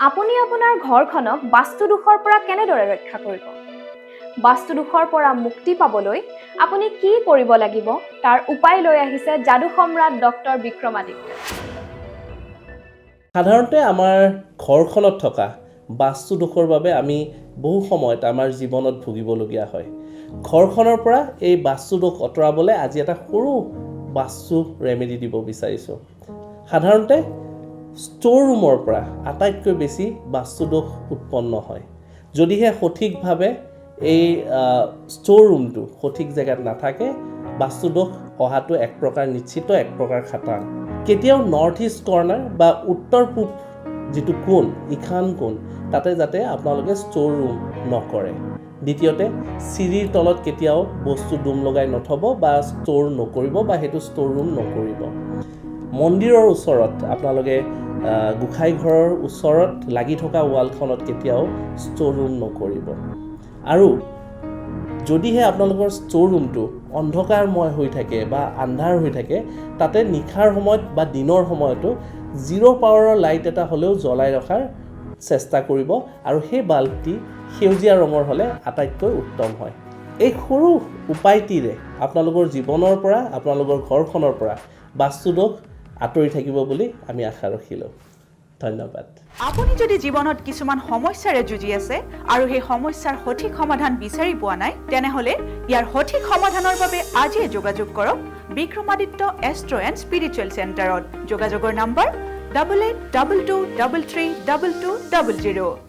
আপুনি আপোনাৰ ঘৰখনক বাস্তুদোষৰ পৰা কেনেদৰে ৰক্ষা কৰিব? বাস্তুদোষৰ পৰা মুক্তি পাবলৈ আপুনি কি কৰিব লাগিব তাৰ উপায় লৈ আহিছে যাদু সম্ৰাট ডক্টৰ বিক্ৰমাদিত্য। সাধাৰণতে আমাৰ ঘৰখনত থকা বাস্তুদোষৰ বাবে আমি বহু সময়ত আমাৰ জীৱনত ভুগিবলগীয়া হয়। ঘৰখনৰ পৰা এই বাস্তুদোষ আঁতৰাবলৈ আজি এটা সৰু বাস্তু ৰেমেডি দিব বিচাৰিছোঁ। সাধাৰণতে ষ্ট'ৰ ৰুমৰ পৰা আটাইতকৈ বেছি বাস্তুদোষ উৎপন্ন হয়। যদিহে সঠিকভাৱে এই ষ্ট'ৰ ৰুমটো সঠিক জেগাত নাথাকে, বাস্তুদোষ অহাটো এক প্ৰকাৰ নিশ্চিত, এক প্ৰকাৰ খাটাং। কেতিয়াও নৰ্থ ইষ্ট কৰ্ণাৰ বা উত্তৰ পূব যিটো কোণ, ঈশান কোণ, তাতে যাতে আপোনালোকে ষ্ট'ৰ ৰুম নকৰে। দ্বিতীয়তে, চিৰিৰ তলত কেতিয়াও বস্তু ডুম লগাই নথব বা ষ্ট'ৰ নকৰিব বা সেইটো ষ্ট'ৰ ৰুম নকৰিব। মন্দিৰৰ ওচৰত আপোনালোকে গোসাঁই ঘৰৰ ওচৰত লাগি থকা ৱালখনত কেতিয়াও ষ্ট'ৰ ৰুম নকৰিব। আৰু যদিহে আপোনালোকৰ ষ্ট'ৰ ৰুমটো অন্ধকাৰময় হৈ থাকে বা আন্ধাৰ হৈ থাকে, তাতে নিশাৰ সময়ত বা দিনৰ সময়তো 0 পাৱাৰৰ লাইট এটা হ'লেও জ্বলাই ৰখাৰ চেষ্টা কৰিব আৰু সেই বাল্বটি সেউজীয়া ৰঙৰ হ'লে আটাইতকৈ উত্তম হয়। এই সৰু উপায়টিৰে আপোনালোকৰ জীৱনৰ পৰা, আপোনালোকৰ ঘৰখনৰ পৰা বাস্তুদোষ আঁতৰি থাকিব বুলি আমি আশা ৰাখিলোঁ। ধন্যবাদ। আপুনি যদি জীৱনত কিছুমান সমস্যাৰে যুঁজি আছে আৰু সেই সমস্যাৰ সঠিক সমাধান বিচাৰি পোৱা নাই, তেনেহ'লে ইয়াৰ সঠিক সমাধানৰ বাবে আজিয়ে যোগাযোগ কৰক বিক্ৰমাদিত্য এষ্ট্ৰ এণ্ড স্পিৰিচুৱেল চেণ্টাৰত। যোগাযোগৰ নম্বৰ 8822332200।